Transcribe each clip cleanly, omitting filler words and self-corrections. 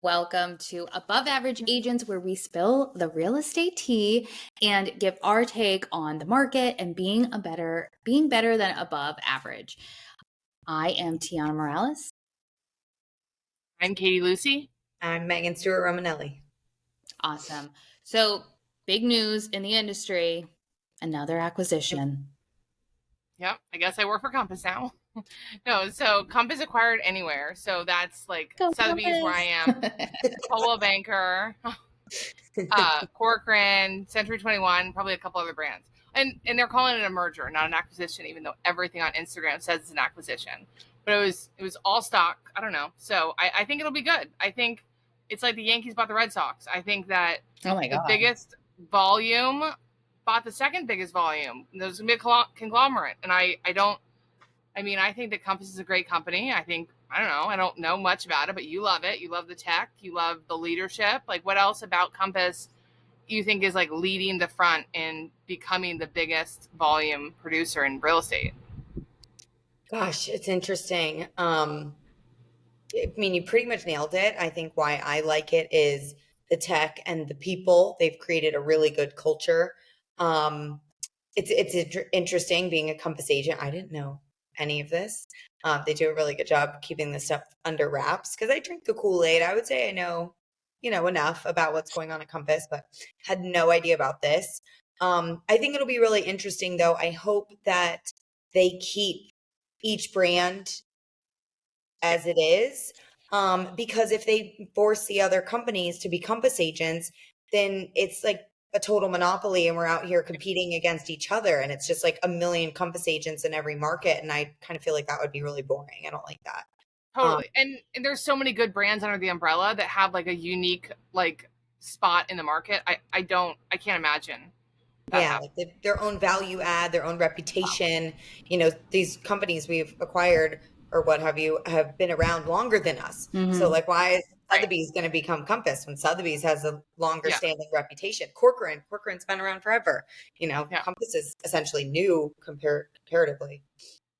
Welcome to Above Average Agents, where we spill the real estate tea and give our take on the market and being better than above average. I am Tiana Morales. I'm Katie Lucie. I'm Meghan Stewart Romanelli. Awesome. So, big news in the industry, another acquisition. Yep, I guess I work for Compass now. No, so Compass acquired Anywhere. So that's like Go Sotheby's, where I am, Coldwell Banker, Corcoran, Century 21, probably a couple other brands. And they're calling it a merger, not an acquisition, even though everything on Instagram says it's an acquisition. But it was all stock. I don't know. So I think it'll be good. I think it's like the Yankees bought the Red Sox. I think that Oh my the God. biggest volume bought the second biggest volume. There's gonna be a conglomerate, and I think that Compass is a great company. I don't know much about it, but you love it. You love the tech. You love the leadership. Like, what else about Compass you think is like leading the front in becoming the biggest volume producer in real estate? Gosh, it's interesting. You pretty much nailed it. I think why I like it is the tech and the people. They've created a really good culture. It's interesting being a Compass agent. I didn't know any of this. They do a really good job keeping this stuff under wraps because I drink the Kool-Aid. I would say I know, enough about what's going on at Compass, but had no idea about this. I think it'll be really interesting, though. I hope that they keep each brand as it is. Because if they force the other companies to be Compass agents, then it's like a total monopoly and we're out here competing against each other. And it's just like a million Compass agents in every market. And I kind of feel like that would be really boring. I don't like that. Totally. And there's so many good brands under the umbrella that have like a unique like spot in the market. I can't imagine. Like their own value add, their own reputation. These companies we've acquired or what have you have been around longer than us. Mm-hmm. So like, why is Sotheby's going to become Compass when Sotheby's has a longer standing reputation? Corcoran's been around forever. Compass is essentially new comparatively.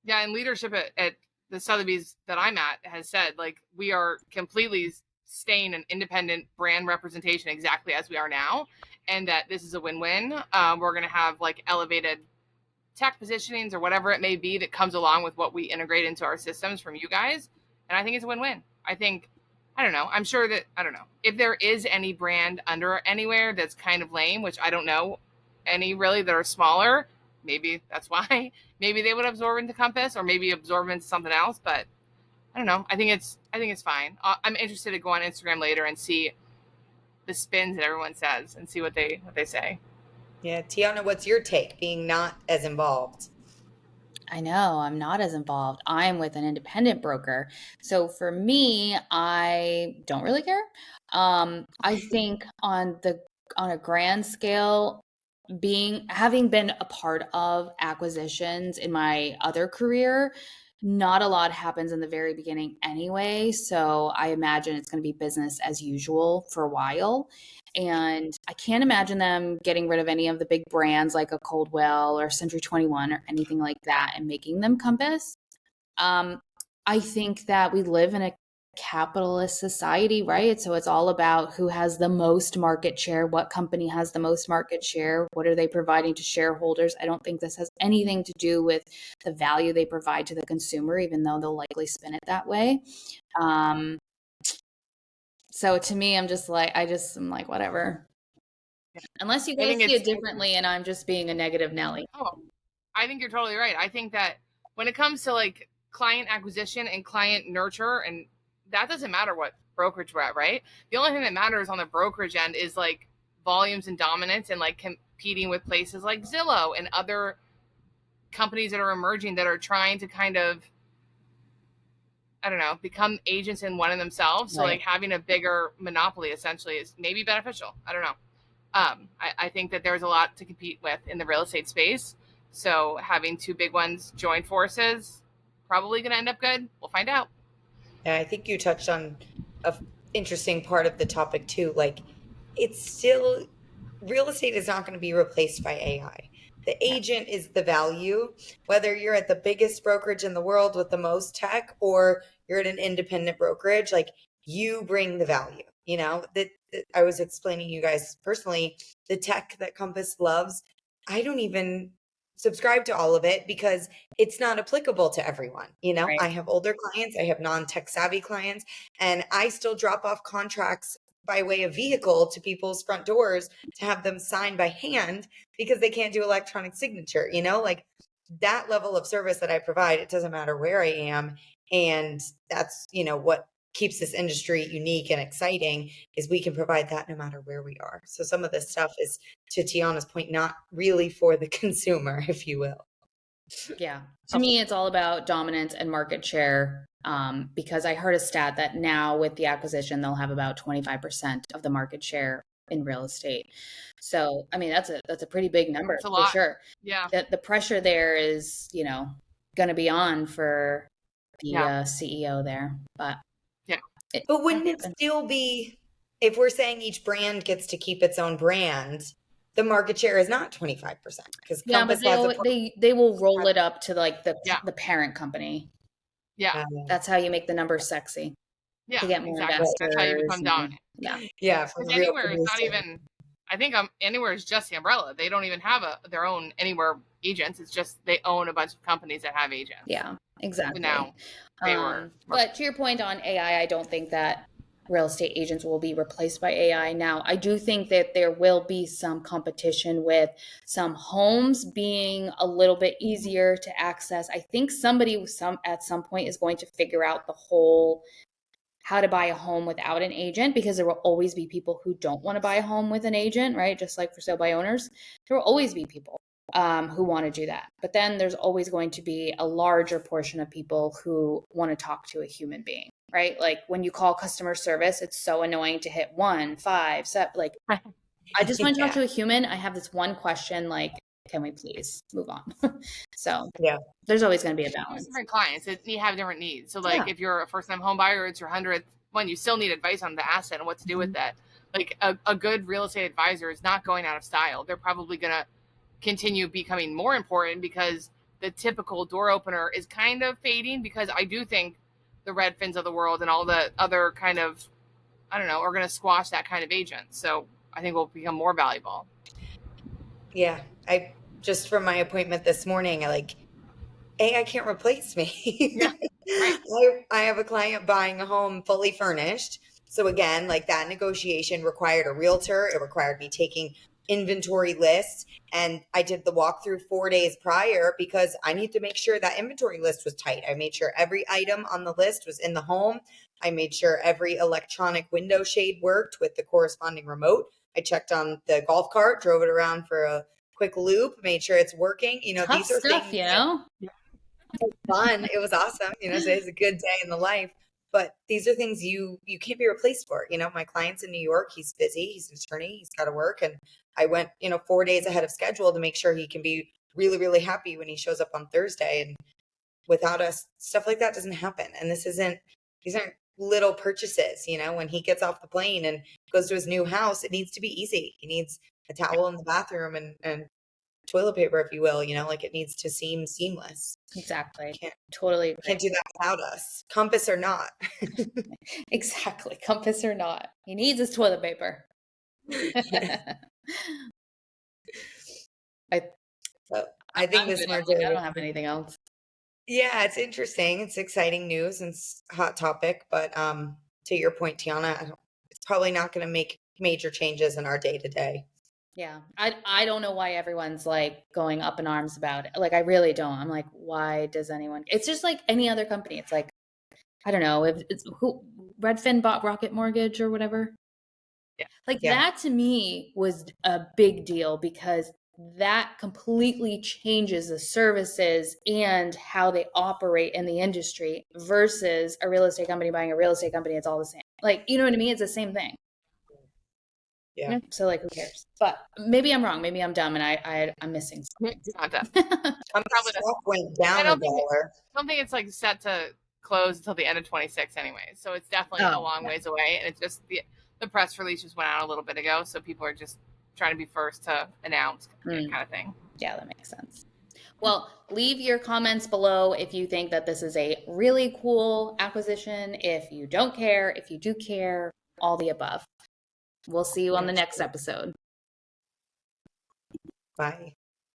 Yeah, and leadership at the Sotheby's that I'm at has said, like, we are completely staying an independent brand representation exactly as we are now, and that this is a win-win. We're going to have like elevated tech positionings or whatever it may be that comes along with what we integrate into our systems from you guys. And I think it's a win-win. I don't know. I'm sure that, I don't know if there is any brand under Anywhere that's kind of lame, which I don't know any really that are smaller. Maybe that's why. Maybe they would absorb into Compass or maybe absorb into something else. But I don't know. I think it's fine. I'm interested to go on Instagram later and see the spins that everyone says and see what they say. Yeah. Tiana, what's your take being not as involved? I know I'm not as involved. I'm with an independent broker. So for me, I don't really care. I think on a grand scale, having been a part of acquisitions in my other career, not a lot happens in the very beginning anyway. So I imagine it's going to be business as usual for a while. And I can't imagine them getting rid of any of the big brands like a Coldwell or Century 21 or anything like that and making them Compass. I think that we live in a capitalist society, right? So it's all about who has the most market share, what company has the most market share, what are they providing to shareholders. I don't think this has anything to do with the value they provide to the consumer, even though they'll likely spin it that way. So to me, I'm like, whatever. Unless you guys see it differently and I'm just being a negative Nelly. Oh, I think you're totally right. I think that when it comes to like client acquisition and client nurture, and that doesn't matter what brokerage we're at, right? The only thing that matters on the brokerage end is like volumes and dominance and like competing with places like Zillow and other companies that are emerging that are trying to kind of, I don't know, become agents in one of themselves. So like having a bigger monopoly essentially is maybe beneficial. I don't know. I think that there's a lot to compete with in the real estate space. So having two big ones join forces, probably going to end up good. We'll find out. Yeah, I think you touched on an interesting part of the topic too. Like, it's still, real estate is not going to be replaced by AI. The agent is the value, whether you're at the biggest brokerage in the world with the most tech or you're at an independent brokerage. Like, you bring the value. That I was explaining to you guys personally, the tech that Compass loves, I don't even subscribe to all of it because it's not applicable to everyone. Right. I have older clients, I have non-tech savvy clients, and I still drop off contracts by way of vehicle to people's front doors to have them sign by hand because they can't do electronic signature. Like that level of service that I provide, it doesn't matter where I am. And that's, what keeps this industry unique and exciting is we can provide that no matter where we are. So some of this stuff is, to Tiana's point, not really for the consumer, if you will. Yeah. To me, it's all about dominance and market share. Because I heard a stat that now with the acquisition, they'll have about 25% of the market share in real estate. So, I mean, that's a pretty big number It's a for lot. sure. Yeah. The pressure there is, going to be on for the CEO there. But Yeah. But wouldn't it still be, if we're saying each brand gets to keep its own brand, the market share is not 25% because yeah, but Compass has a they will roll it up to like the Yeah. parent company. Yeah. That's how you make the numbers sexy. Yeah. To get more Exactly. That's how you investors. become dominant. Yeah, for Because real anywhere is not producing. even. I think anywhere is just the umbrella. They don't even have their own anywhere agents. It's just they own a bunch of companies that have agents. Yeah, exactly. Now they were. But to your point on AI, I don't think that real estate agents will be replaced by AI. Now, I do think that there will be some competition with some homes being a little bit easier to access. I think somebody at some point is going to figure out the whole how to buy a home without an agent, because there will always be people who don't want to buy a home with an agent, right? Just like for sale by owners, there will always be people who want to do that. But then there's always going to be a larger portion of people who want to talk to a human being, right? Like when you call customer service, it's so annoying to hit 1, 5, 7. Like, I just want to talk to a human. I have this one question. Like, can we please move on? So Yeah. there's always going to be a balance. Different clients, you have different needs. So like if you're a first-time home buyer, it's your 100th one, you still need advice on the asset and what to do with that. Like a good real estate advisor is not going out of style. They're probably going to continue becoming more important because the typical door opener is kind of fading, because I do think the Redfins of the world and all the other kind of, I don't know, are going to squash that kind of agent. So I think we'll become more valuable. Yeah. I just, from my appointment this morning, AI can't replace me. Yeah, right. I have a client buying a home fully furnished. So again, like that negotiation required a realtor. It required me taking inventory lists. And I did the walkthrough 4 days prior because I need to make sure that inventory list was tight. I made sure every item on the list was in the home. I made sure every electronic window shade worked with the corresponding remote. I checked on the golf cart, drove it around for a quick loop, made sure it's working. Tough these are stuff, things fun. It was awesome. Today's a good day in the life. But these are things you can't be replaced for. My client's in New York. He's busy. He's an attorney. He's got to work. And I went, 4 days ahead of schedule to make sure he can be really, really happy when he shows up on Thursday. And without us, stuff like that doesn't happen. And these aren't little purchases. When he gets off the plane and goes to his new house, it needs to be easy. He needs a towel in the bathroom and toilet paper, if you will, it needs to seem seamless. Exactly. Totally agree. Can't do that without us. Compass or not. Exactly. Compass or not. He needs his toilet paper. I think this merger. I don't have anything else. Yeah, it's interesting. It's exciting news and it's a hot topic. But to your point, Tiana, it's probably not going to make major changes in our day to day. Yeah. I don't know why everyone's like going up in arms about it. Like, I really don't. I'm like, why does anyone? It's just like any other company. It's like, I don't know if it's who Redfin bought Rocket Mortgage or whatever. Yeah. That to me was a big deal because that completely changes the services and how they operate in the industry versus a real estate company buying a real estate company. It's all the same. Like, you know what I mean? It's the same thing. Yeah. So like, who cares? But maybe I'm wrong. Maybe I'm dumb and I'm missing something. Not that. Probably went down $1. I don't think it's like set to close until the end of 26 anyway. So it's definitely a long ways away. And it's just the press release just went out a little bit ago. So people are just trying to be first to announce kind of thing. Yeah, that makes sense. Well, leave your comments below if you think that this is a really cool acquisition, if you don't care, if you do care, all the above. We'll see you on the next episode. Bye.